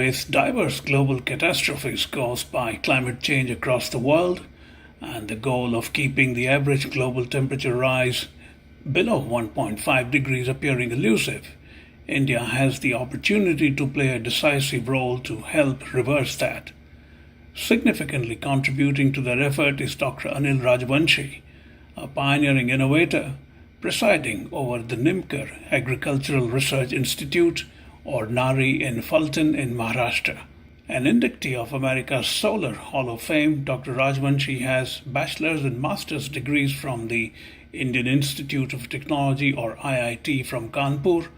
With diverse global catastrophes caused by climate change across the world and the goal of keeping the average global temperature rise below 1.5 degrees appearing elusive, India has the opportunity to play a decisive role to help reverse that. Significantly contributing to that effort is Dr. Anil Rajvanshi, a pioneering innovator presiding over the Nimbkar Agricultural Research Institute, or NARI, in Phaltan in Maharashtra. An inductee of America's Solar Hall of Fame, Dr. Rajvanshi has bachelor's and master's degrees from the Indian Institute of Technology, or IIT, from Kanpur,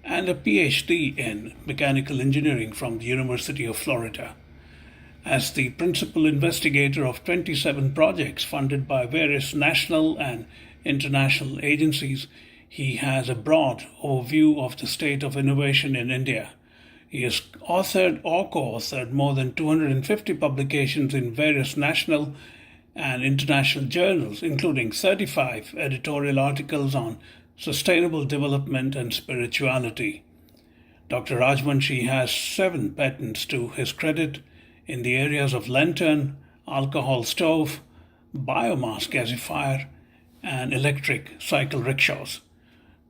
and a PhD in mechanical engineering from the University of Florida. As the principal investigator of 27 projects funded by various national and international agencies, he has a broad overview of the state of innovation in India. He has authored or co authored more than 250 publications in various national and international journals, including 35 editorial articles on sustainable development and spirituality. Dr. Rajvanshi has 7 patents to his credit in the areas of lantern, alcohol stove, biomass gasifier, and electric cycle rickshaws.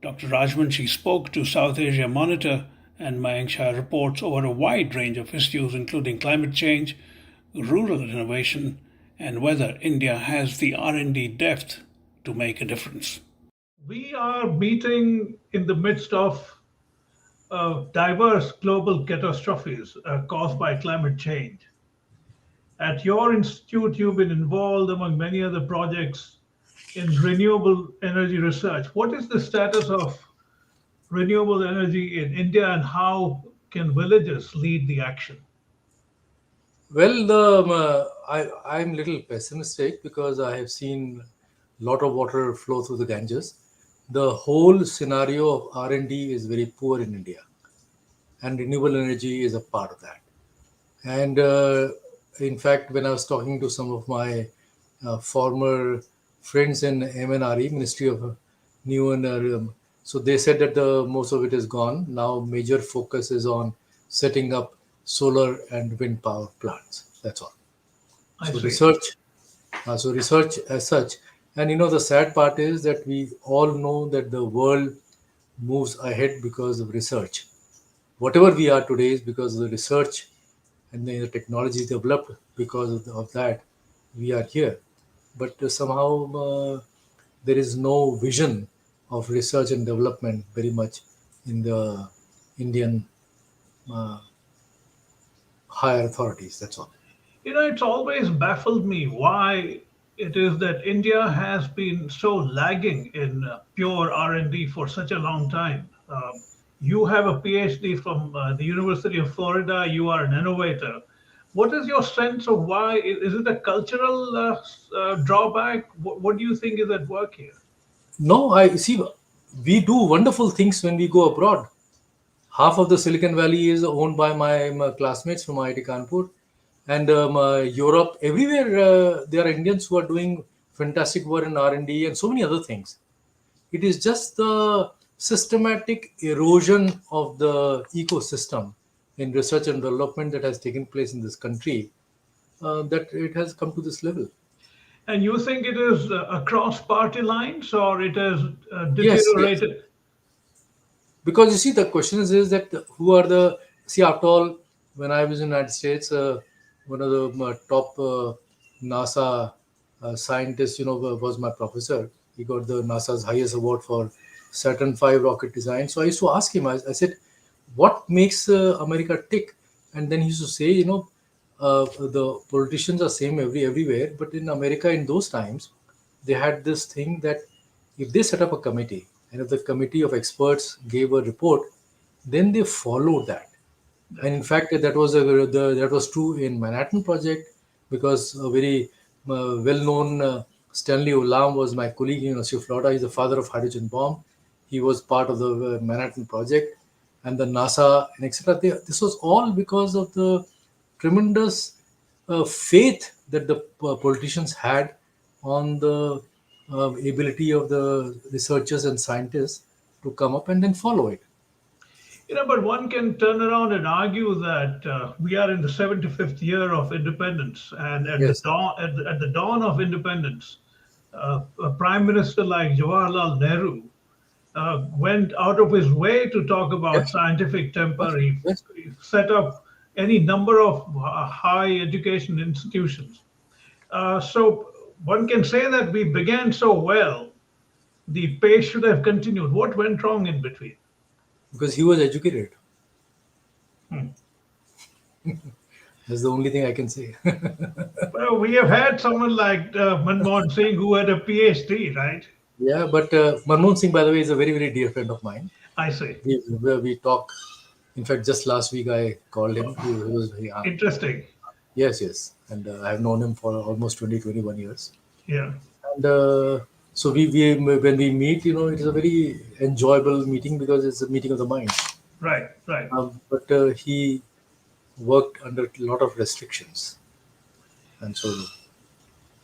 Dr. Rajvanshi spoke to South Asia Monitor and Mayank Chhaya reports over a wide range of issues, including climate change, rural innovation, and whether India has the R&D depth to make a difference. We are meeting in the midst of diverse global catastrophes caused by climate change. At your institute, you've been involved, among many other projects, in renewable energy research. What is the status of renewable energy in India, and how can villages lead the action? Well, I'm a little pessimistic because I have seen a lot of water flow through the Ganges. The whole scenario of R&D is very poor in India, and renewable energy is a part of that. And in fact, when I was talking to some of my former friends in MNRE, Ministry of New and so they said that the most of it is gone. Now, major focus is on setting up solar and wind power plants. That's all. I So see. research as such, and the sad part is that we all know that the world moves ahead because of research. Whatever we are today is because of the research and the technology developed because of that we are here. But somehow there is no vision of research and development very much in the Indian uh, higher authorities. That's all. It's always baffled me why it is that India has been so lagging in pure R&D for such a long time. You have a PhD from the University of Florida. You are an innovator. What is your sense of why? Is it a cultural drawback? What do you think is at work here? No, I see. We do wonderful things when we go abroad. Half of the Silicon Valley is owned by my classmates from IIT Kanpur, and Europe. Everywhere there are Indians who are doing fantastic work in R&D and so many other things. It is just the systematic erosion of the ecosystem in research and development that has taken place in this country that it has come to this level. And you think it is across party lines, or it has Yes, yes. deteriorated? Because you see, the question is that who are the see after all, when I was in the United States, one of the top NASA scientists, was my professor. He got the NASA's highest award for Saturn V rocket design. So I used to ask him. I said, "What makes America tick?" And then he used to say, the politicians are same everywhere, but in America in those times, they had this thing that if they set up a committee and if the committee of experts gave a report, then they followed that. And in fact, that was true in Manhattan Project because a very well-known Stanley Ulam was my colleague in University of Florida. He's the father of hydrogen bomb. He was part of the Manhattan Project and the NASA and etc. This was all because of the tremendous faith that the politicians had on the ability of the researchers and scientists to come up and then follow it. But one can turn around and argue that we are in the 75th year of independence, and Yes, at the dawn of independence, a prime minister like Jawaharlal Nehru went out of his way to talk about yes, scientific temper. yes. He set up any number of high education institutions. So one can say that we began so well, the pace should have continued. What went wrong in between? Because he was educated. Hmm. That's the only thing I can say. Well, we have had someone like Manmohan Singh who had a PhD, right? Yeah, but Manmohan Singh, by the way, is a very, very dear friend of mine. I see. We talk. In fact, just last week I called him. He was Interesting. yes, yes, and I have known him for almost 20, 21 years. Yeah. And so we when we meet, it is a very enjoyable meeting because it's a meeting of the mind. Right. Right. But he worked under a lot of restrictions, and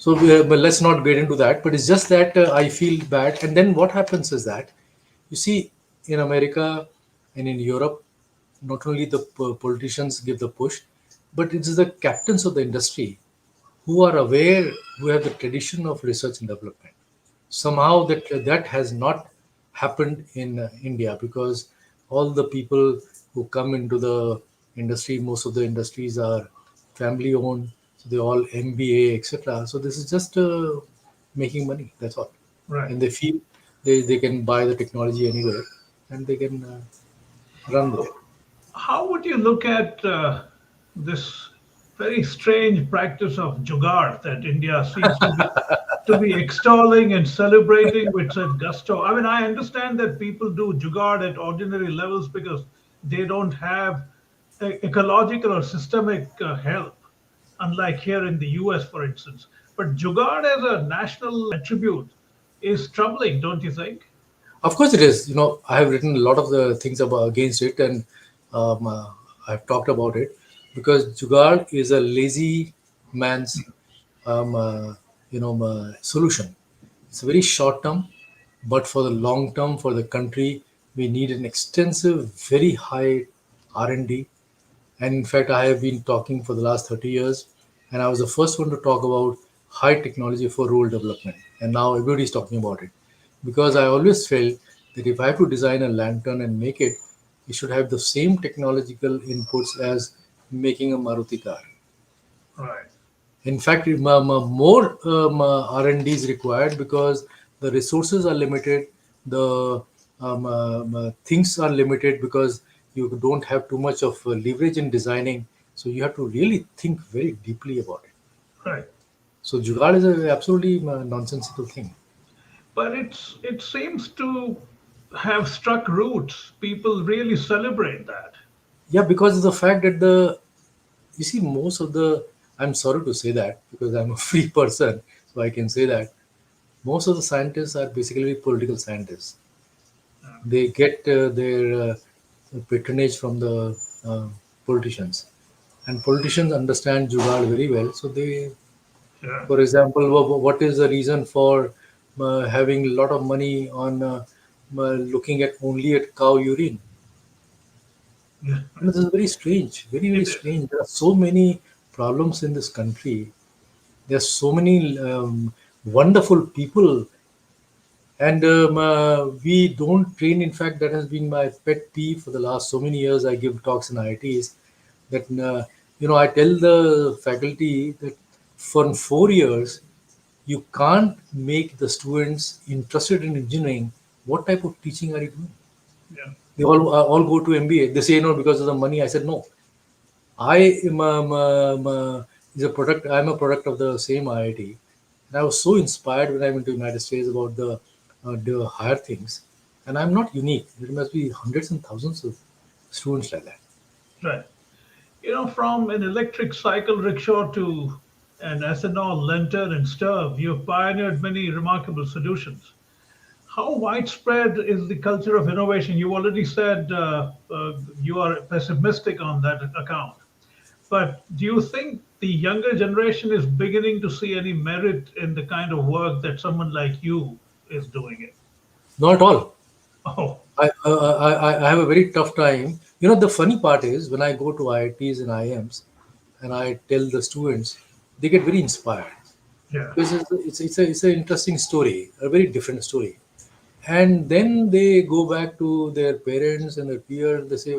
but let's not get into that. But it's just that I feel bad. And then what happens is that you see in America and in Europe, not only the politicians give the push, but it is the captains of the industry who are aware, who have the tradition of research and development. Somehow that has not happened in India because all the people who come into the industry, most of the industries are family owned, so they all MBA, etc. So this is just making money. That's all, Right. and they feel they can buy the technology anywhere, and they can run with it. How would you look at this very strange practice of jugaad that India seems to be extolling and celebrating with such gusto? I mean, I understand that people do jugaad at ordinary levels because they don't have ecological or systemic help, unlike here in the US, for instance. But jugaad as a national attribute is troubling, don't you think? Of course, it is. I have written a lot of the things about against it, and I've talked about it because jugaad is a lazy man's solution. It's a very short term, but for the long term, for the country, we need an extensive, very high R&D. And in fact, I have been talking for the last 30 years, and I was the first one to talk about high technology for rural development. And now everybody is talking about it. Because I always felt that if I have to design a lantern and make it, it should have the same technological inputs as making a Maruti car. Right. In fact, more R&D is required because the resources are limited, the things are limited because you don't have too much of leverage in designing. So you have to really think very deeply about it. Right. So jugaad is an absolutely nonsensical thing. But it seems to have struck roots. People really celebrate that. Yeah, because of the fact that you see most of the, I'm sorry to say that because I'm a free person, so I can say that most of the scientists are basically political scientists. They get their patronage from the politicians, and politicians understand jugaad very well. So they, Yeah. for example, what is the reason for having a lot of money on looking at only at cow urine? Yeah. This is very strange, very, very It is. strange. There are so many problems in this country. There are so many wonderful people, and we don't train. In fact, that has been my pet peeve for the last so many years. I give talks in IITs that I tell the faculty that for 4 years you can't make the students interested in engineering. What type of teaching are you doing? Yeah. They all go to MBA. They say no because of the money. I said no. I am is a product. I'm a product of the same IIT, and I was so inspired when I went to United States about the higher things. And I'm not unique. There must be hundreds and thousands of students like that. Right. From an electric cycle rickshaw to an ethanol lantern and stove, you've pioneered many remarkable solutions. How widespread is the culture of innovation? You already said you are pessimistic on that account. But do you think the younger generation is beginning to see any merit in the kind of work that someone like you is doing it? Not at all. Oh, I have a very tough time The funny part is when I go to IITs and IIMs and I tell the students, they get very inspired Yeah. because it's an interesting story, a very different story. And then they go back to their parents and their peers. They say,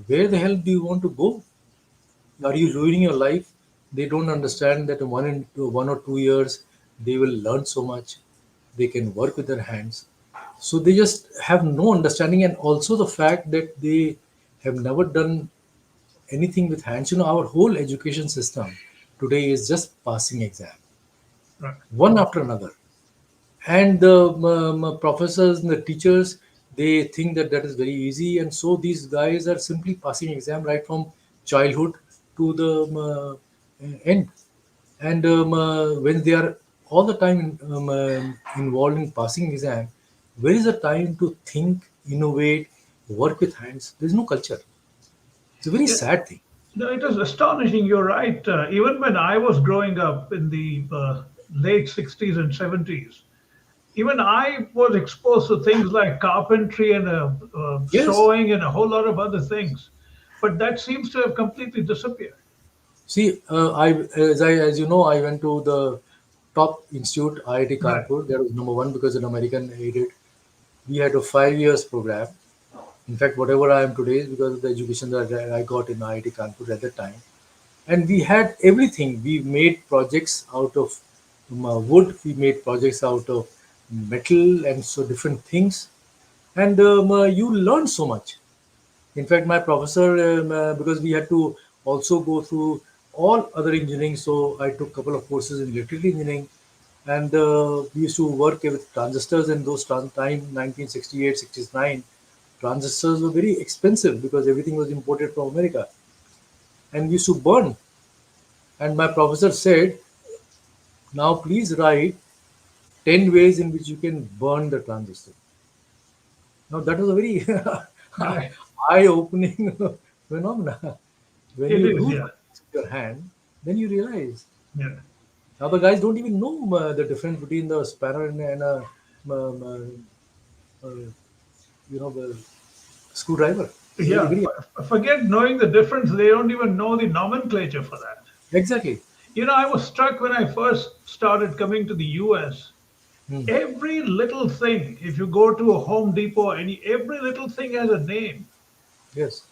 "Where the hell do you want to go? Are you ruining your life?" They don't understand that in 1 or 2 years they will learn so much. They can work with their hands. So they just have no understanding, and also the fact that they have never done anything with hands. Our whole education system today is just passing exam, Right. one after another. And the professors and the teachers, they think that that is very easy, and so these guys are simply passing exam right from childhood to the end. And when they are all the time involved in passing exam, where is the time to think, innovate, work with hands? There's no culture. It's a very Yeah. sad thing. No, it is astonishing. You're right. Even when I was growing up in the late 60s and 70s, even I was exposed to things like carpentry and Yes. sewing and a whole lot of other things. But that seems to have completely disappeared. See, as you know, I went to the top institute, IIT Right. Kanpur. That was number one because an American aided. We had a 5 years program. In fact, whatever I am today is because of the education that I got in IIT Kanpur at that time. And we had everything. We made projects out of wood. We made projects out of metal and so different things. And you learn so much. In fact, my professor, because we had to also go through all other engineering, so I took a couple of courses in electrical engineering, and we used to work with transistors in those time, 1968, 69. Transistors were very expensive because everything was imported from America, and we used to burn. And my professor said, "Now please write 10 ways in which you can burn the transistor." Now that was a very Right. eye-opening phenomena. When It you is, do yeah. something with your hand, then you realize. Yeah. Now the guys don't even know the difference between the spanner and a um, uh, the screwdriver. It's very Yeah. very Forget knowing the difference. They don't even know the nomenclature for that. exactly. I was struck when I first started coming to the US. Hmm. Every little thing, if you go to a Home Depot, every little thing has a name. Yes,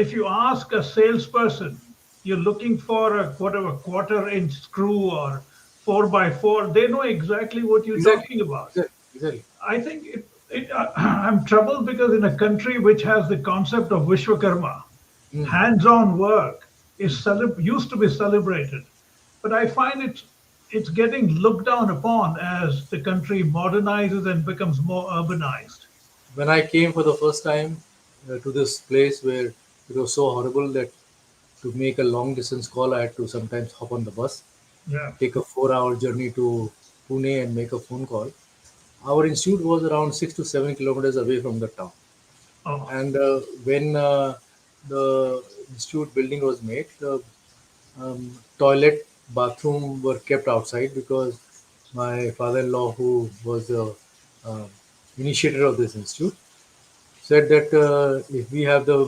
If you ask a salesperson, you're looking for a whatever quarter-inch screw or 4x4, they know exactly what you're exactly, talking about. exactly. I think I'm troubled because in a country which has the concept of Vishwakarma, Hmm. hands-on work Hmm. used to be celebrated, but I find it's getting looked down upon as the country modernizes and becomes more urbanized. When I came for the first time to this place where it was so horrible that to make a long distance call, I had to sometimes hop on the bus, Yeah. take a 4 hour journey to Pune and make a phone call. Our institute was around 6 to 7 kilometers away from the town. Oh, And when the institute building was made, the toilet, bathroom were kept outside because my father-in-law, who was the uh, initiator of this institute, said that if we have the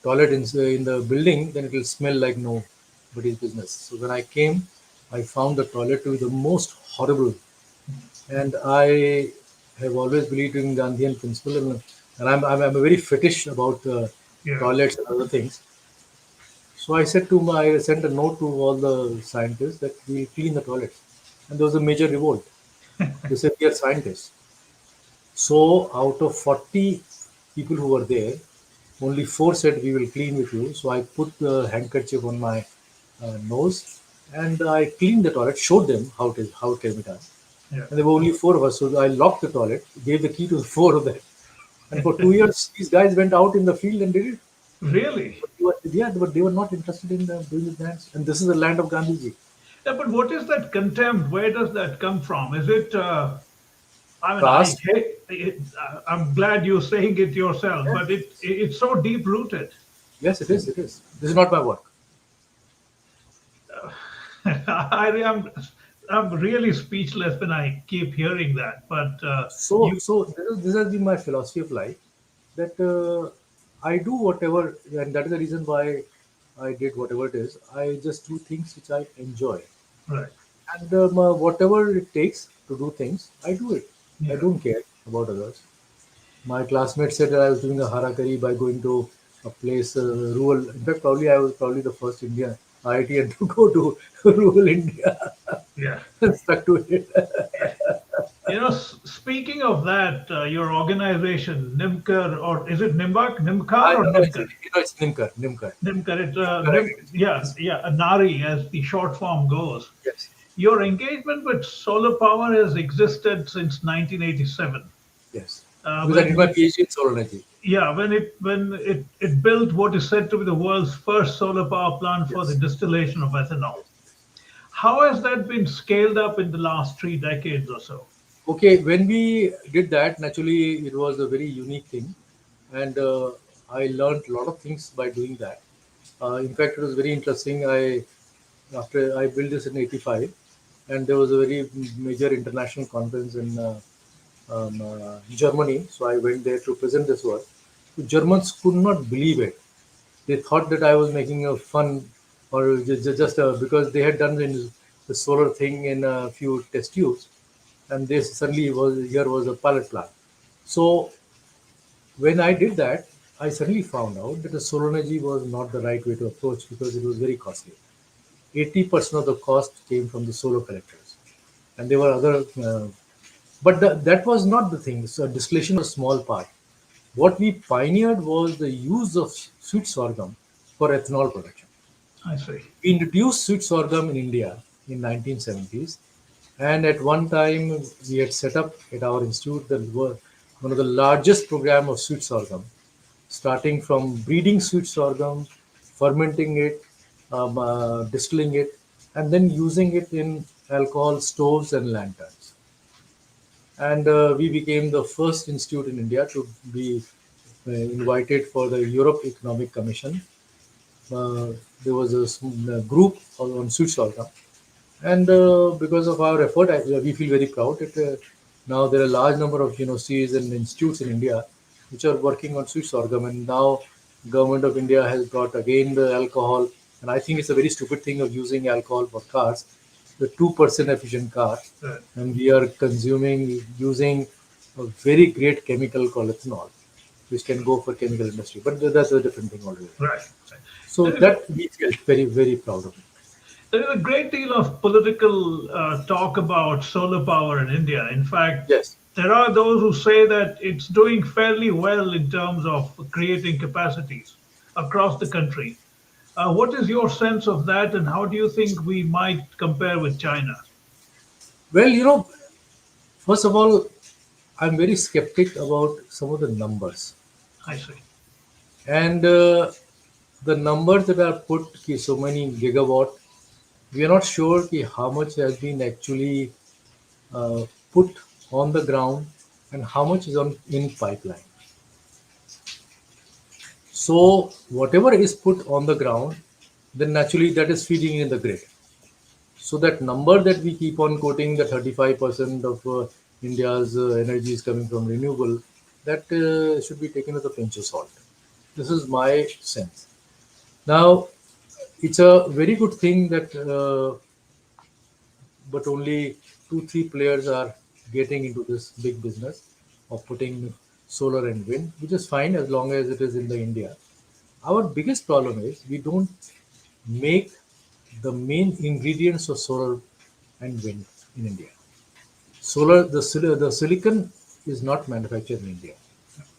toilet in the building, then it will smell like nobody's business. So when I came, I found the toilet to be the most horrible. And I have always believed in Gandhian principle, and I'm a very fetish about yeah. toilets and other things. So I sent a note to all the scientists that we will clean the toilets, and there was a major revolt. They said we are scientists. So out of 40 people who were there, only four said we will clean with you. So I put the handkerchief on my nose and I cleaned the toilet, showed them how it can be done. Yeah. And there were only four of us, so I locked the toilet, gave the key to the four of them. And for 2 years, these guys went out in the field and did it. Really? Yeah, but they were not interested in doing it dance. And this is the land of Gandhiji. Yeah, but what is that contempt? Where does that come from? Is it? I mean, I Caste? hate it. I'm glad you're saying it yourself, Yes, but it's so deep rooted. yes, it is. It is. This is not my work. I am I'm really speechless when I keep hearing that. But So, you, so this has been my philosophy of life that I do whatever, and that is the reason why I did whatever it is. I just do things which I enjoy, Right. and whatever it takes to do things, I do it. I Yeah. don't care about others. My classmate said that I was doing a harakiri by going to a place rural. In fact, probably I was probably the first Indian IITian to go to rural India. Yeah. Stuck to it. Speaking of that, your organization, Nimkar, or is it I Nimkar or don't know. Nimkar? It's Nimkar. Nimkar. Nimkar, Nimkar yeah, Agricultural. yeah, NARI as the short form goes. Yes. Your engagement with solar power has existed since 1987, Yes. Because I did my when PhD in solar energy. yeah, when it built what is said to be the world's first solar power plant for the Yes. distillation of ethanol. Yes. How has that been scaled up in the last 3 decades or so? Okay, when we did that, naturally, it was a very unique thing, and I learned a lot of things by doing that. In fact, it was very interesting. I After I built this in '85, and there was a very major international conference in Germany. So I went there to present this work. The Germans could not believe it. They thought that I was making a fun, or just because they had done the solar thing in a few test tubes, and this suddenly was here was a pilot plant. So when I did that, I suddenly found out that the solar energy was not the right way to approach because it was very costly. 80% of the cost came from the solar collectors, and there were other. That was not the thing. So distillation was a small part. What we pioneered was the use of sweet sorghum for ethanol production. I see. We introduced sweet sorghum in India in 1970s, and at one time we had set up at our institute one of the largest program of sweet sorghum, starting from breeding sweet sorghum, fermenting it, distilling it, and then using it in alcohol stoves and lanterns. And we became the first institute in India to be invited for the Europe Economic Commission. uh, there was a group on sweet sorghum, and because of our effort, we feel very proud that now there are a large number of universities and institutes in India which are working on sweet sorghum, and now government of India has brought again the alcohol, and I think it's a very stupid thing of using alcohol for cars, the 2% efficient car, Right. and we are consuming using a very great chemical called ethanol, which can go for chemical industry, but that's a different thing altogether. Right. So There is a, that we felt very, very proud of it. there is a great deal of political talk about solar power in India. In fact, Yes. there are those who say that it's doing fairly well in terms of creating capacities across the country. What is your sense of that, and how do you think we might compare with China? Well, first of all, I'm very skeptic about some of the numbers. I see. And the numbers that are put, so many gigawatt, we are not sure how much has been actually put on the ground and how much is in pipeline. So whatever is put on the ground, then naturally that is feeding in the grid. So that number that we keep on quoting, the 35% of India's energy is coming from renewable, that should be taken with a pinch of salt. This is my sense. Now, it's a very good thing that, but only two, three players are getting into this big business of putting solar and wind, which is fine as long as it is in the India. Our biggest problem is we don't make the main ingredients of solar and wind in India. The silicon is not manufactured in India.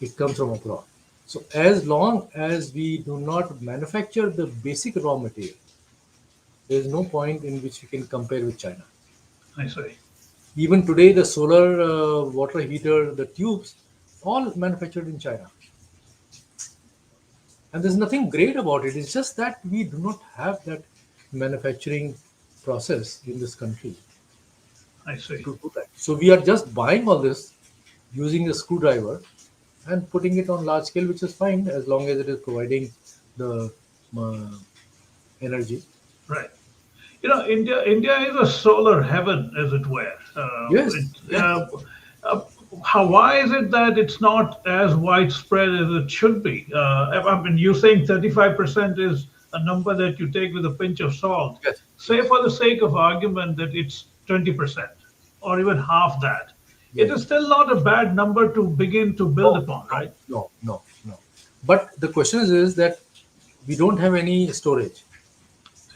It comes from abroad. So as long as we do not manufacture the basic raw material, there is no point in which we can compare with China. I see. Even today, the solar water heater, the tubes, all manufactured in China. And there's nothing great about it. It's just that we do not have that manufacturing process in this country I see. to do that. So we are just buying all this using a screwdriver and putting it on large scale, which is fine as long as it is providing the uh, energy. Right. India is a solar heaven, as it were. Yes, yes. Uh, why is it that it's not as widespread as it should be? I mean, you're saying 35% is a number that you take with a pinch of salt. Yes, Say, yes, for the sake of argument, that it's 20% or even half that. It is yes. still not a bad number to begin to build No, upon, no, right? no, no, no. But the question is that we don't have any storage.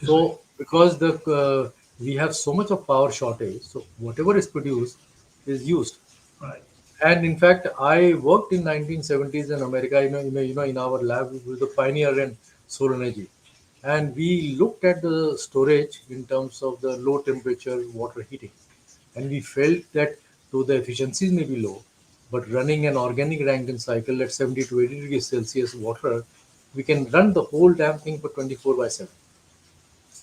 You see, So because the we have so much of power shortage, so whatever is produced is used. right? And in fact, I worked in 1970s in America. In our lab, we were the pioneer in solar energy, and we looked at the storage in terms of the low temperature water heating, and we felt that though the efficiencies may be low, but running an organic Rankine cycle at 70 to 80 degrees Celsius water, we can run the whole damn thing for 24/7.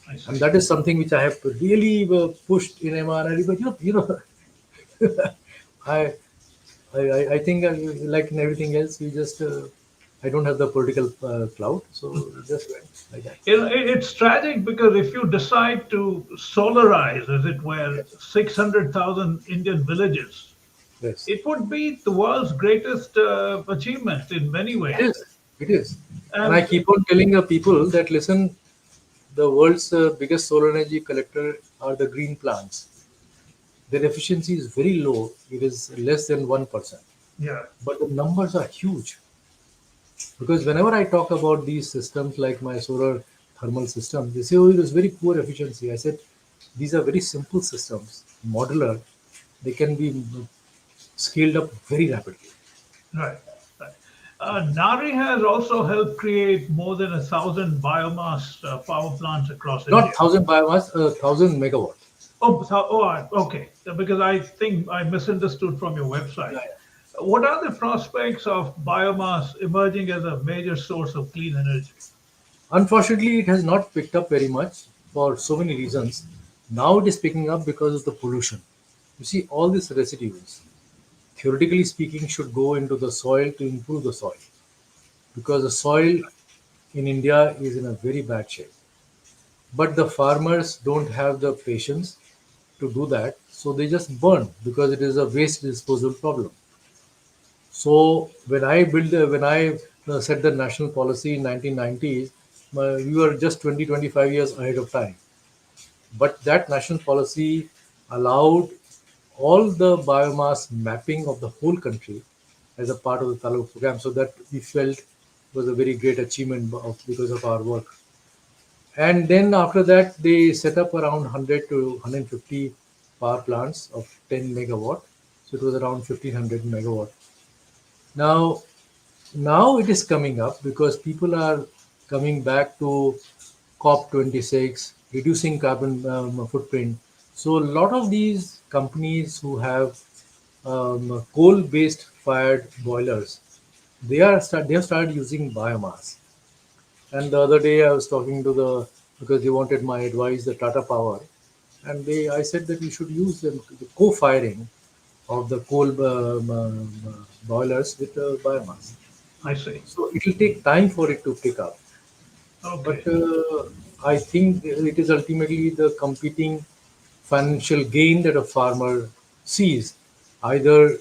I And see. that is something which I have really pushed in MRI. But I I think like in everything else, we just I don't have the political clout, so it just went like that. It's tragic because if you decide to solarize, as it were, Yes, 600,000 Indian villages, yes, it would be the world's greatest achievement in many it ways. is. It is. And I And keep on telling the people that listen, the world's biggest solar energy collector are the green plants. Their efficiency is very low. It is less than 1%. yeah, But the numbers are huge. Because whenever I talk about these systems like my solar thermal system, they say, oh, it is very poor efficiency. I said, these are very simple systems, modular. They can be scaled up very rapidly. right, right. NARI has also helped create more than 1,000 biomass power plants across Not India. 1,000 biomass, 1,000 megawatt. Okay. Because I think I misunderstood from your Yeah, website. yeah. What are the prospects of biomass emerging as a major source of clean energy? Unfortunately, it has not picked up very much for so many reasons. Now it is picking up because of the pollution. You see, all these residues, theoretically speaking, should go into the soil to improve the soil because the soil in India is in a very bad shape. But the farmers don't have the patience to do that, so they just burn because it is a waste disposal problem. So when I set the national policy in 1990s, we were just 20, 25 years ahead of time. But that national policy allowed all the biomass mapping of the whole country as a part of the Taluk program. So that we felt was a very great achievement because of our work. And then after that, they set up around 100 to 150 power plants of 10 megawatt. So it was around 1500 megawatt. Now, now it is coming up because people are coming back to COP26, reducing carbon footprint. So a lot of these companies who have coal-based fired boilers, they have started using biomass. And the other day I was talking to the because they wanted my advice, the Tata Power, and I said that we should use the co-firing of the coal boilers with biomass. I see. So it will take time for it to pick up, but Okay. I think it is ultimately the competing financial gain that a farmer sees, either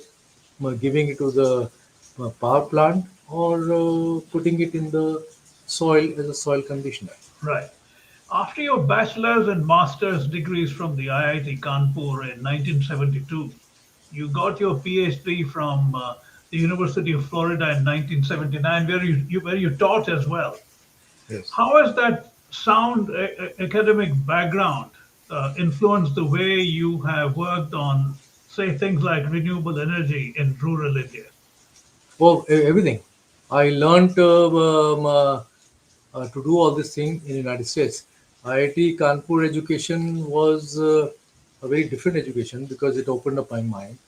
giving it to the power plant or putting it in the soil as a soil conditioner. Right. After your bachelor's and master's degrees from the IIT Kanpur in 1972, you got your PhD from the University of Florida in 1979, where you taught as well. Yes. How has that sound academic background influenced the way you have worked on, say, things like renewable energy in rural India? Oh, everything. I learned to do all this thing in the United States. IIT Kanpur education was a very different education because it opened up my mind.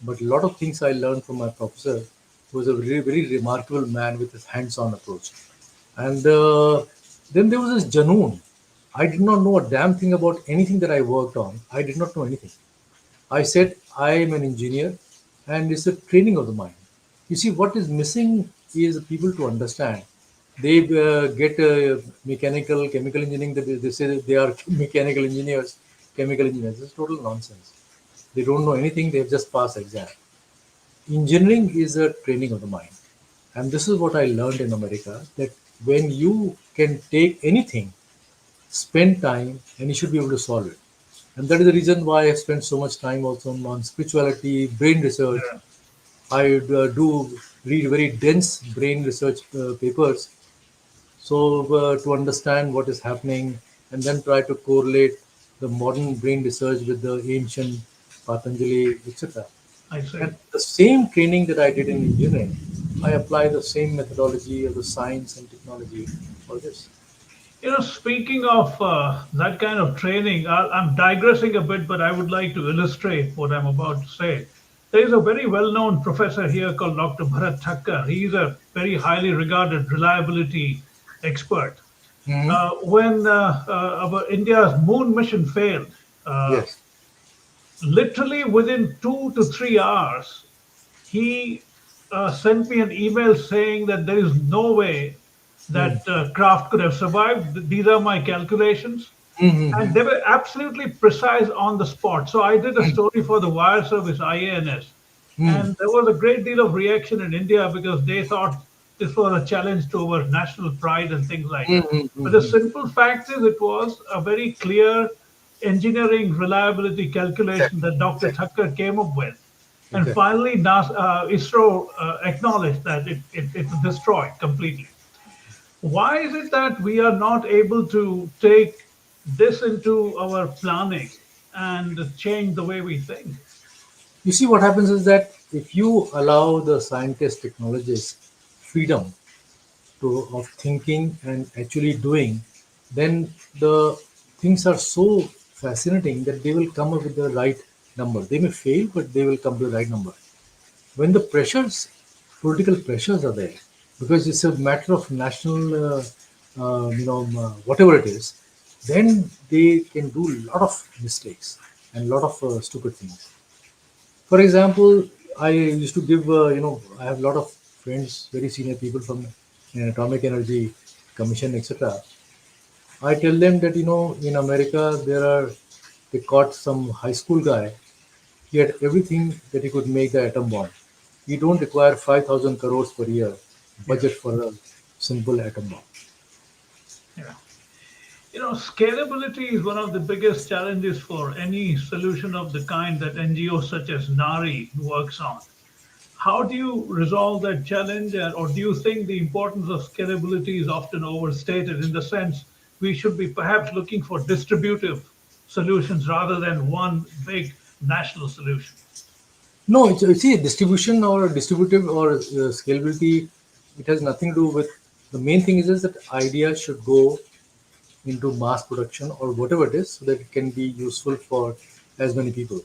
But a lot of things I learned from my professor, who was a very, very remarkable man with his hands-on approach. And then there was this Janoon. I did not know a damn thing about anything that I worked on. I did not know anything. I said, I am an engineer and it's a training of the mind. You see, what is missing is people to understand. They get mechanical, chemical engineering, they say that they are mechanical engineers, chemical engineers. It's total nonsense. They don't know anything, they've just passed exam. engineering is a training of the mind. And this is what I learned in America, that when you can take anything, spend time, and you should be able to solve it. And that is the reason why I spend so much time also on spirituality, brain research. Yeah, I do read very dense brain research papers, so to understand what is happening, and then try to correlate the modern brain research with the ancient Patanjali, etc. I see. And the same training that I did in engineering, I apply the same methodology of the science and technology for this. Speaking of that kind of training, I'm digressing a bit, but I would like to illustrate what I'm about to say. There is a very well known professor here called Dr. Bharat Thakkar. He's a very highly regarded reliability expert. Hmm. When our India's moon mission failed, uh, Yes. literally within 2 to 3 hours, he sent me an email saying that there is no way Hmm. that craft could have survived. These are my calculations. And Hmm. they were absolutely precise on the spot. So I did a story for the wire service IANS, Hmm. and there was a great deal of reaction in India because they thought this was a challenge to our national pride and things like Hmm. that. Hmm. But the Hmm. simple fact is, it was a very clear engineering reliability calculation Exactly. that Dr. Exactly. Thakkar came up with. And Exactly. finally, ISRO acknowledged that it's destroyed completely. Why is it that we are not able to take this into our planning and change the way we think? You see, what happens is that if you allow the scientists, technologists freedom of thinking and actually doing, then the things are so fascinating that they will come up with the right number. They may fail, but they will come to the right number. When the pressures, political pressures are there, because it's a matter of national, whatever it is, then they can do a lot of mistakes and a lot of stupid things. For example, I used to give, I have a lot of friends, very senior people from Atomic Energy Commission, etc. I tell them that, in America, they caught some high school guy. He had everything that he could make the atom bomb. You don't require 5,000 crores per year Yeah, budget for a simple atom bomb. yeah. Scalability is one of the biggest challenges for any solution of the kind that NGOs such as NARI works on. How do you resolve that challenge, or do you think the importance of scalability is often overstated in the sense we should be perhaps looking for distributive solutions rather than one big national solution? No, see, distribution or distributive or scalability, it has nothing to do with, the main thing is that ideas should go into mass production or whatever it is so that it can be useful for as many people.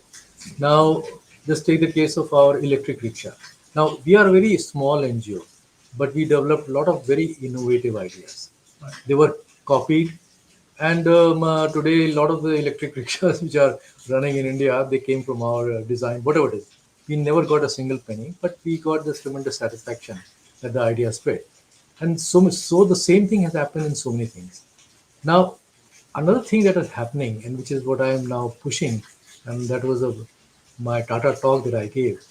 Now, just take the case of our electric rickshaw. Now, we are a very small NGO, but we developed a lot of very innovative ideas. Right. They were copied, and today a lot of the electric rickshaws which are running in India, they came from our design, whatever it is. We never got a single penny, but we got this tremendous satisfaction that the idea spread. And so the same thing has happened in so many things. Now, another thing that is happening, and which is what I am now pushing, and that was my Tata talk that I gave,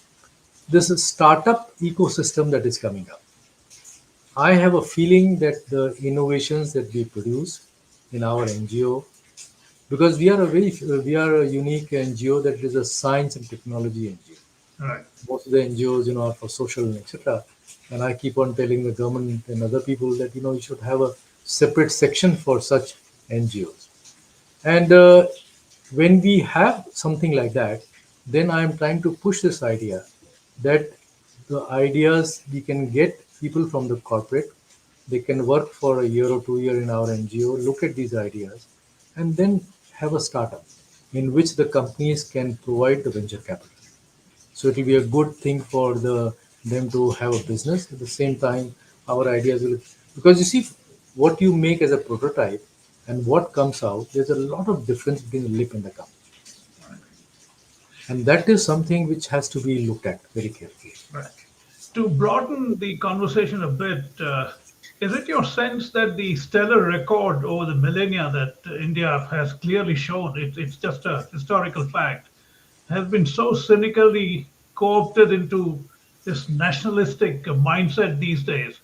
this is startup ecosystem that is coming up. I have a feeling that the innovations that we produce in our NGO, because we are a unique NGO that is a science and technology NGO. Right. Most of the NGOs, are for social and etc. And I keep on telling the government and other people that you should have a separate section for such NGOs. And when we have something like that, then I am trying to push this idea that the ideas we can get people from the corporate, they can work for a year or 2 year in our NGO, look at these ideas, and then have a startup in which the companies can provide the venture capital. So it will be a good thing for them to have a business. At the same time, our ideas will, because you see, what you make as a prototype and what comes out, there's a lot of difference between the lip and the gum, and that is something which has to be looked at very carefully. Right. To broaden the conversation a bit, is it your sense that the stellar record over the millennia that India has clearly shown, it's just a historical fact, has been so cynically co opted into this nationalistic mindset these days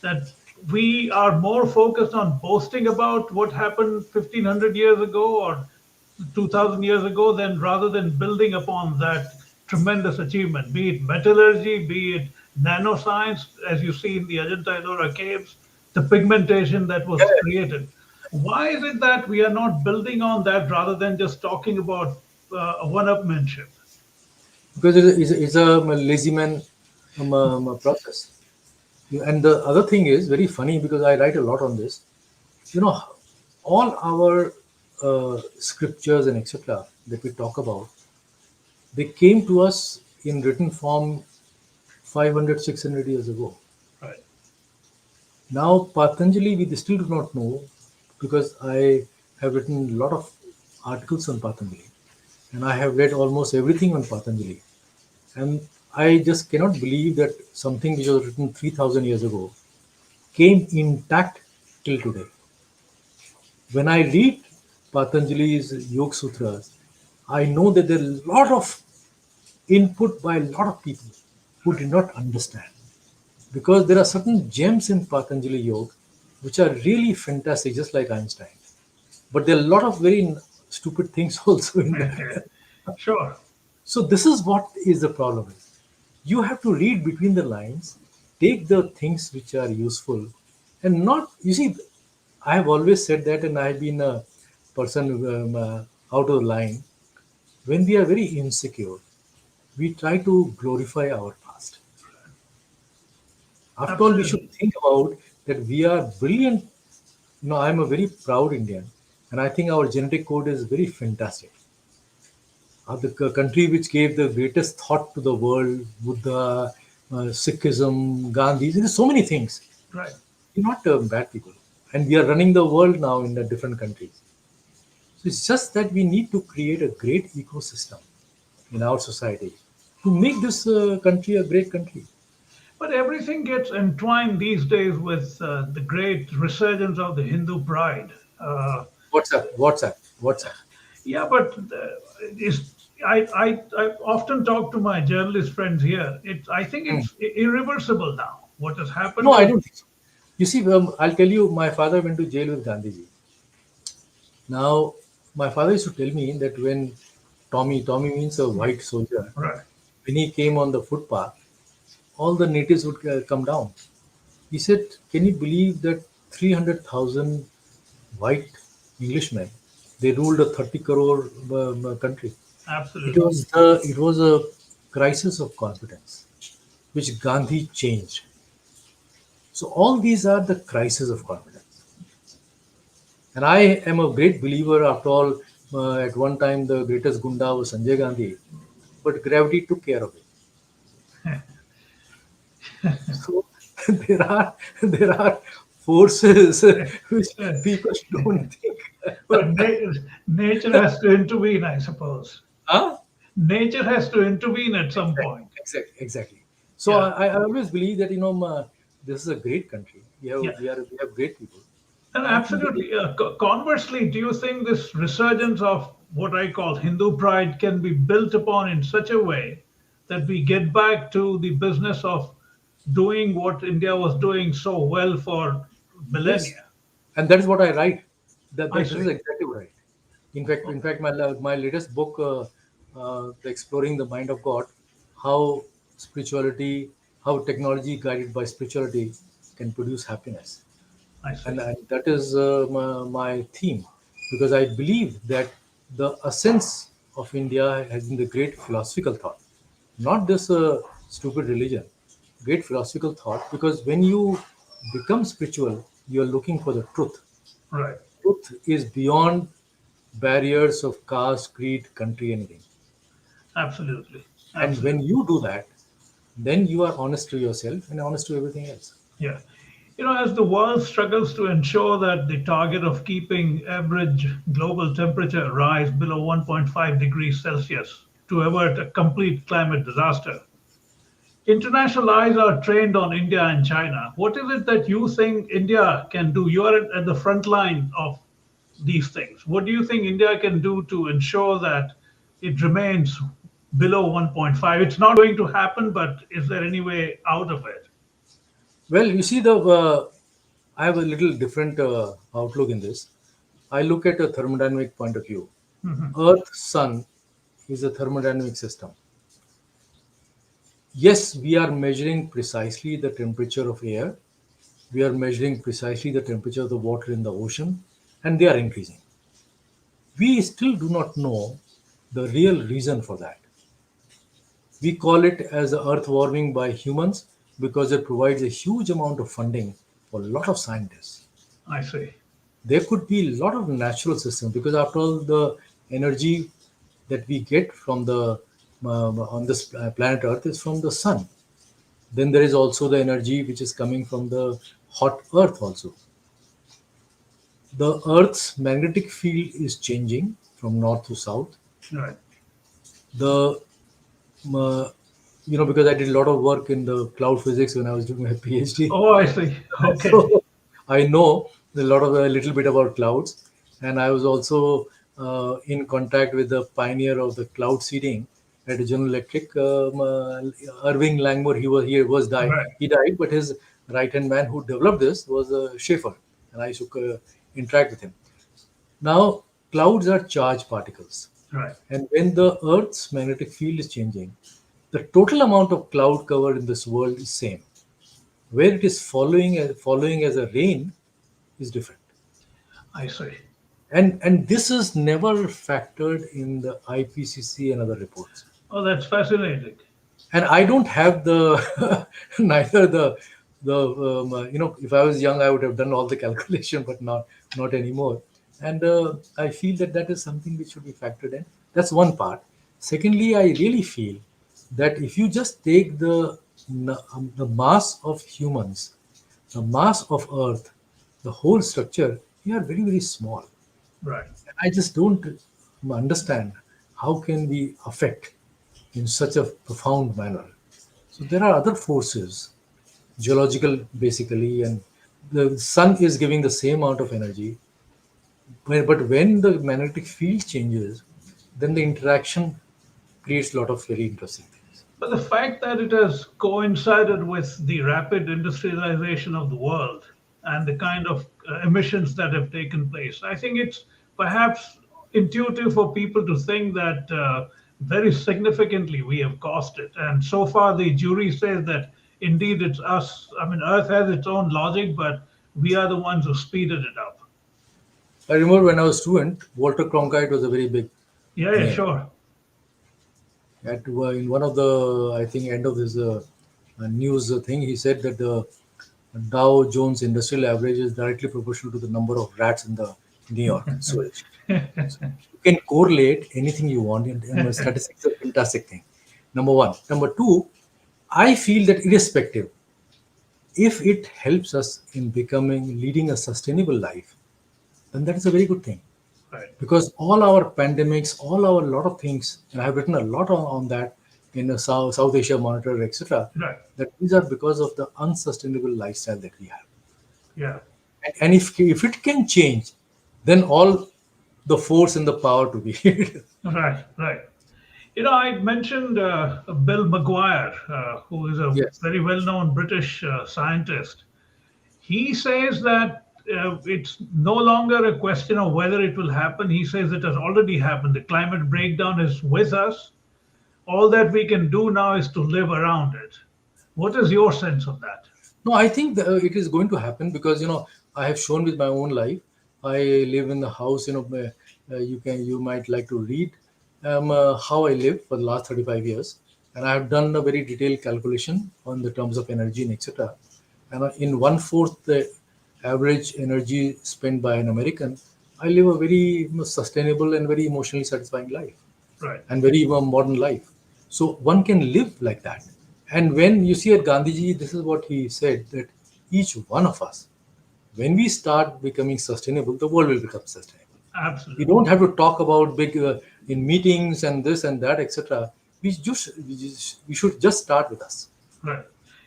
that we are more focused on boasting about what happened 1500 years ago or 2000 years ago than rather than building upon that tremendous achievement, be it metallurgy, be it nanoscience, as you see in the Ajanta Ellora caves, the pigmentation that was created. Why is it that we are not building on that rather than just talking about one-upmanship? Because it's a lazy man process. And the other thing is very funny because I write a lot on this. You know, all our scriptures and etc. that we talk about, they came to us in written form 500, 600 years ago. Right. Now, Patanjali, we still do not know because I have written a lot of articles on Patanjali and I have read almost everything on Patanjali. And I just cannot believe that something which was written 3000 years ago came intact till today. When I read Patanjali's Yoga Sutras, I know that there is a lot of input by a lot of people who did not understand. Because there are certain gems in Patanjali Yoga which are really fantastic, just like Einstein. But there are a lot of very stupid things also in there. Sure. So this is what is the problem. You have to read between the lines, take the things which are useful, and not. You see, I have always said that, and I have been a person out of line. When we are very insecure, we try to glorify our past. After all, we should Absolutely. think about that we are brilliant. No, I'm a very proud Indian, and I think our genetic code is very fantastic. The country which gave the greatest thought to the world, Buddha, Sikhism, Gandhi, there are so many things. Right. We're not bad people. And we are running the world now in the different countries. So it's just that we need to create a great ecosystem in our society to make this country a great country. But everything gets entwined these days with the great resurgence of the Hindu pride. WhatsApp. Yeah, but I often talk to my journalist friends here. I think Hmm. it's irreversible now. What has No, happened I is don't think so. You see, I'll tell you, my father went to jail with Gandhiji. Now, my father used to tell me that when Tommy means a white soldier, right. when he came on the footpath, all the natives would come down. He said, "Can you believe that 300,000 white Englishmen they ruled a 30 crore country?" Absolutely. It was a crisis of confidence, which Gandhi changed. So all these are the crises of confidence, and I am a great believer. After all, at one time the greatest Gunda was Sanjay Gandhi, but gravity took care of it. So there are forces which people don't think. But nature has to intervene, I suppose. Huh? Nature has to intervene at some point. Exactly. So Yeah. I always believe that this is a great country. Yeah. We have great people. And I think absolutely. Conversely, do you think this resurgence of what I call Hindu pride can be built upon in such a way that we get back to the business of doing what India was doing so well for yes, millennia? and that is what I write. I This is see. exactly what I write. In fact, my latest book, exploring the mind of God, how spirituality, how technology guided by spirituality can produce happiness, I see. and that is my theme, because I believe that the essence of India has been the great philosophical thought, not this stupid religion, great philosophical thought. Because when you become spiritual, you are looking for the truth. Right. Truth is beyond barriers of caste, creed, country, anything. Absolutely. And when Absolutely. you do that, then you are honest to yourself and honest to everything else. Yeah. As the world struggles to ensure that the target of keeping average global temperature rise below 1.5 degrees Celsius to avert a complete climate disaster, international eyes are trained on India and China. What is it that you think India can do? You are at the front line of these things. What do you think India can do to ensure that it remains below 1.5? It's not going to happen, but is there any way out of it? Well, you see, I have a little different outlook in this. I look at a thermodynamic point of view. Earth, Sun is a thermodynamic system. Yes, we are measuring precisely the temperature of air. We are measuring precisely the temperature of the water in the ocean, and they are increasing. We still do not know the real reason for that. We call it as earth warming by humans because it provides a huge amount of funding for a lot of scientists. I see. There could be a lot of natural systems because after all the energy that we get from the on this planet earth is from the sun. Then there is also the energy which is coming from the hot earth also. The earth's magnetic field is changing from north to south. Right. The uh, because I did a lot of work in the cloud physics when I was doing my PhD. Oh, I see. Okay. So I know a little bit about clouds, and I was also in contact with the pioneer of the cloud seeding at General Electric, Irving Langmuir. Right. He died, but his right hand man who developed this was Schaefer, and I used to interact with him. Now, clouds are charged particles, Right. and when the Earth's magnetic field is changing, the total amount of cloud cover in this world is same. Where it is following as a rain is different, I see. and this is never factored in the IPCC and other reports. Oh, that's fascinating. And I don't have the neither the if I was young I would have done all the calculation, but not anymore. And I feel that that is something which should be factored in. That's one part. Secondly, I really feel that if you just take the mass of humans, the mass of Earth, the whole structure, we are very very small. Right. I just don't understand how can we affect in such a profound manner. So there are other forces, geological basically, and the sun is giving the same amount of energy. But when the magnetic field changes, then the interaction creates a lot of very interesting things. But the fact that it has coincided with the rapid industrialization of the world and the kind of emissions that have taken place, I think it's perhaps intuitive for people to think that very significantly we have caused it. And so far, the jury says that indeed it's us. I mean, Earth has its own logic, but we are the ones who speeded it up. I remember when I was a student, Walter Cronkite was a very big Yeah, yeah, name. sure. In one of the, I think, end of this news thing, he said that the Dow Jones Industrial Average is directly proportional to the number of rats in the New York sewage. You can correlate anything you want, and statistics is a fantastic thing. Number one. Number two, I feel that irrespective, if it helps us in leading a sustainable life, then that is a very good thing. Right. Because all our pandemics, all our lot of things, and I've written a lot on that in the South Asia Monitor, etc. Right. That these are because of the unsustainable lifestyle that we have. Yeah. And if it can change, then all the force and the power to be. Right. Right. You know, I mentioned Bill Maguire, who is a Yes. very well known British scientist. He says that it's no longer a question of whether it will happen. He says it has already happened. The climate breakdown is with us. All that we can do now is to live around it. What is your sense of that? No, I think it is going to happen because I have shown with my own life. I live in the house. You might like to read how I live for the last 35 years, and I have done a very detailed calculation on the terms of energy and etc. And in one fourth the average energy spent by an American, I live a very sustainable and very emotionally satisfying life Right. and very modern life. So one can live like that. And when you see at Gandhiji, this is what he said that each one of us, when we start becoming sustainable, the world will become sustainable. We Absolutely. don't have to talk about big in meetings and this and that, etc. We should just start with us. Right.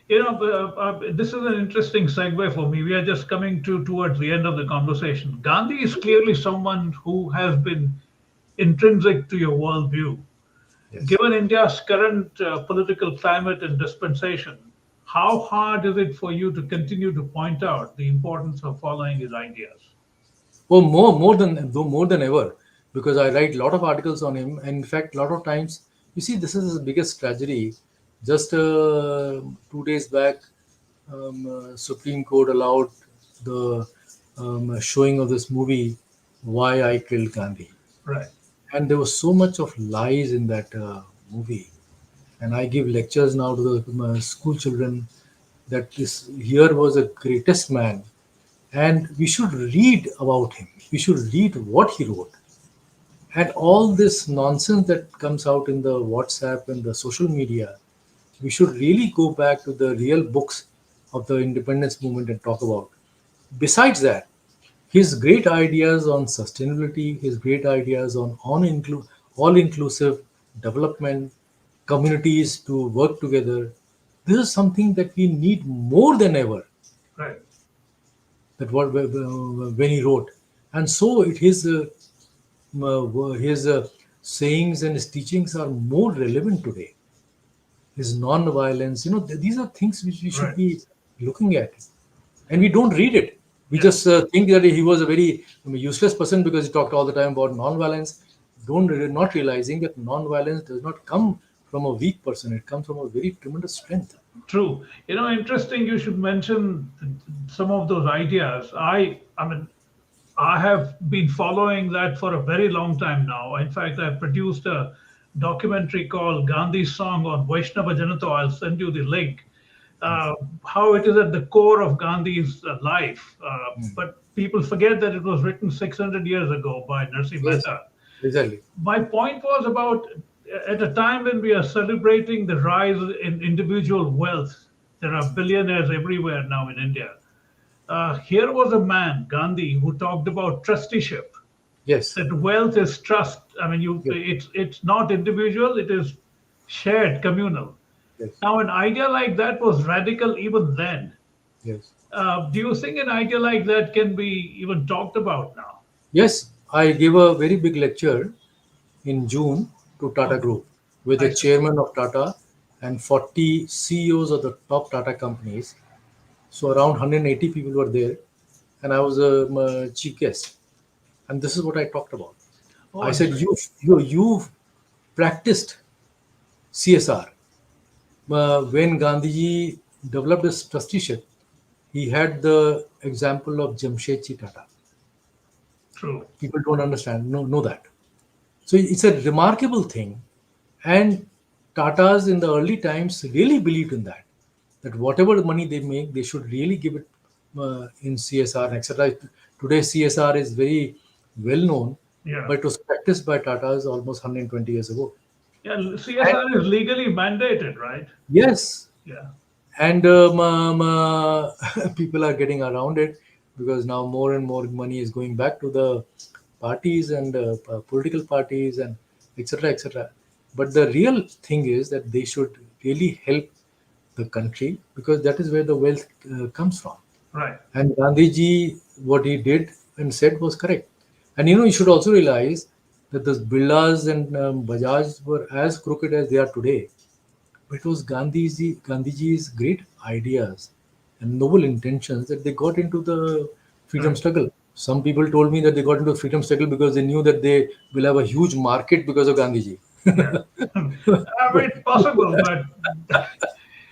This is an interesting segue for me. We are just coming towards the end of the conversation. Gandhi is clearly someone who has been intrinsic to your worldview. Yes. Given India's current political climate and dispensation, how hard is it for you to continue to point out the importance of following his ideas? Oh, more than ever, because I write a lot of articles on him, and in fact, a lot of times, you see, this is his biggest tragedy. Just 2 days back, Supreme Court allowed the showing of this movie, "Why I Killed Gandhi," Right, and there was so much of lies in that movie. And I give lectures now to the school children that this here was a greatest man, and we should read about him. We should read what he wrote. And all this nonsense that comes out in the WhatsApp and the social media, we should really go back to the real books of the independence movement and talk about. Besides that, his great ideas on sustainability, his great ideas on all inclusive development, communities to work together, this is something that we need more than ever. right. That what when he wrote, and so his sayings and his teachings are more relevant today. His non-violence, these are things which we should Right. be looking at, and we don't read it. We Yeah, just think that he was a very useless person because he talked all the time about non-violence, not realizing that non-violence does not come from a weak person; it comes from a very tremendous strength. true. Interesting you should mention some of those ideas. I mean, I have been following that for a very long time now. In fact, I produced a documentary called Gandhi's Song on Vaishnava Janato. I'll send you the link. Uh, how it is at the core of Gandhi's life. But people forget that it was written 600 years ago by Narsi Yes, Mehta. exactly. My point was about at a time when we are celebrating the rise in individual wealth, there are billionaires everywhere now in India. Here was a man, Gandhi, who talked about trusteeship. Yes, That wealth is trust. I mean, yes, it's not individual; it is shared, communal. yes, Now, an idea like that was radical even then. yes. Do you think an idea like that can be even talked about now? Yes, I gave a very big lecture in June to Tata Okay, Group with the I see. chairman of Tata and 40 CEOs of the top Tata companies. So around 180 people were there, and I was a chief guest. And this is what I talked about. Oh, I said, interesting. you've practiced CSR. When Gandhiji developed his trusteeship, he had the example of Jamshedji Tata. True. People don't understand, know that. So it's a remarkable thing. And Tatas in the early times really believed in that. That whatever money they make, they should really give it in CSR and etc. Today, CSR is very well known, Yeah. but it was practiced by Tatas almost 120 years ago. Yeah. And CSR is legally mandated, right? yes, Yeah. and people are getting around it because now more and more money is going back to the parties and political parties and etc etc. But the real thing is that they should really help the country because that is where the wealth comes from. Right. And Gandhiji, what he did and said was correct. And you should also realize that the Birlas and Bajaj were as crooked as they are today. But it was Gandhiji's great ideas and noble intentions that they got into the freedom Right. struggle. Some people told me that they got into the freedom struggle because they knew that they will have a huge market because of Gandhiji. Yeah. I mean, it's possible,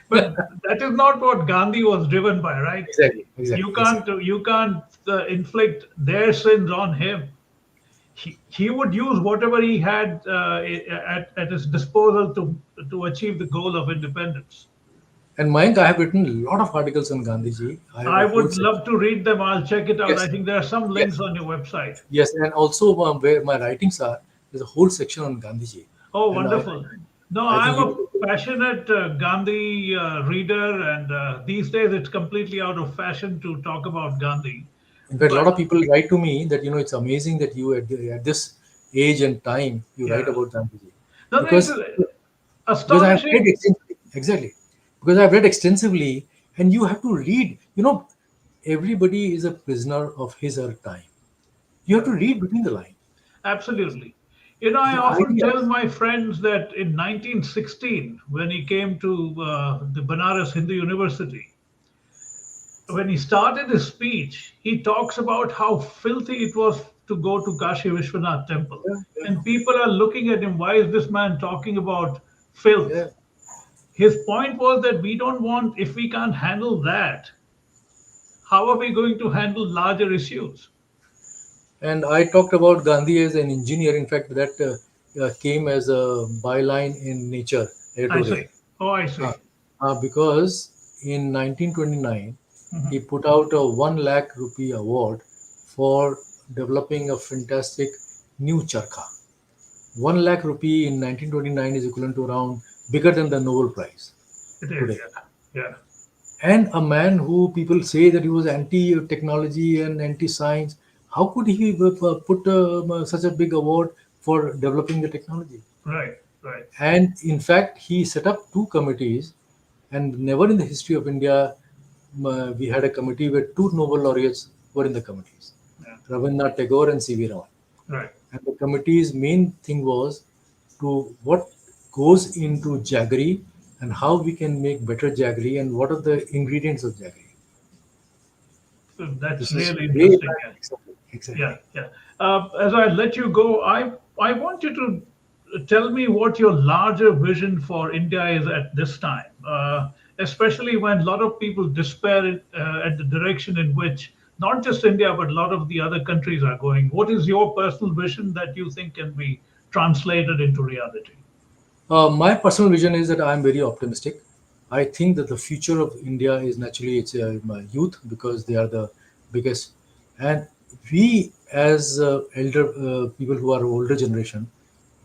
but that is not what Gandhi was driven by, right? Exactly, You exactly, can't exactly. you can't inflict their sins on him. He would use whatever he had at his disposal to achieve the goal of independence. And Mayank, I have written a lot of articles on Gandhiji. I have I a whole would section. love to read them. I'll check it out. I Yes, think there are some links yes, on your website. yes. And also where my writings are, there's a whole section on Gandhiji. Oh, And wonderful. No, I think I'm you a passionate Gandhi reader, and these days it's completely out of fashion to talk about Gandhi. in fact, a But lot of people write to me that it's amazing that you at this age and time you write yeah, about Gandhiji, no, no, it's because I've read astonishing. extensively, exactly, because I've read extensively, and you have to read. Everybody is a prisoner of his or her time. You have to Correct. read between the lines. Absolutely. I The often idea. tell my friends that in 1916, when he came to the Banaras Hindu University, when he started his speech, he talks about how filthy it was to go to Kashi Vishwanath temple. Yeah, yeah, And people are looking at him, why is this man talking about filth? yeah. His point was that we don't want, if we can't handle that, how are we going to handle larger issues? And I talked about Gandhi as an engineer. In fact, that came as a byline in Nature I editorial. see. Oh, I Uh, see. because in 1929, he Mhm. put out a 1 lakh rupee award for developing a fantastic new charkha. 1 lakh rupee in 1929 is equivalent to around bigger than the Nobel Prize It is, today. yeah. Yeah. And a man who people say that he was anti-technology and anti-science, how could he put such a big award for developing the technology? Right, right, And in fact, he set up two committees, and never in the history of India we had a committee where two Nobel laureates were in the committees, yeah, Rabindranath Tagore and C.V. Raman. right. And the committee's main thing was to what goes into jaggery and how we can make better jaggery and what are the ingredients of jaggery. So that's This is really way interesting. back. Yeah. Exactly. Yeah, Exactly. yeah. As I let you go, I want you to tell me what your larger vision for India is at this time, especially when a lot of people despair at the direction in which not just India but a lot of the other countries are going. What is your personal vision that you think can be translated into reality? My personal vision is that I'm very optimistic. I think that the future of India is naturally its youth because they are the biggest, and we as elder people who are older generation,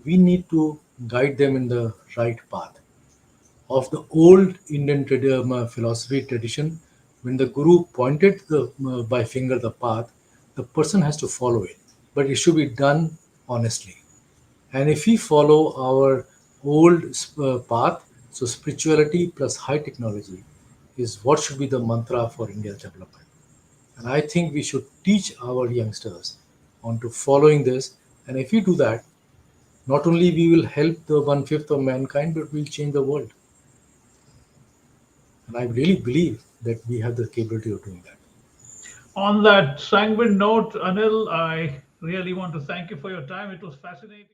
we need to guide them in the right path of the old Indian philosophy tradition. When the guru pointed by finger the path, the person has to follow it, but it should be done honestly. And if we follow our old path, so spirituality plus high technology is what should be the mantra for India's development. And I think we should teach our youngsters on to following this. And if we do that, not only we will help the one fifth of mankind, but we'll change the world. And I really believe that we have the capability of doing that. On that sanguine note, Anil, I really want to thank you for your time. It was fascinating.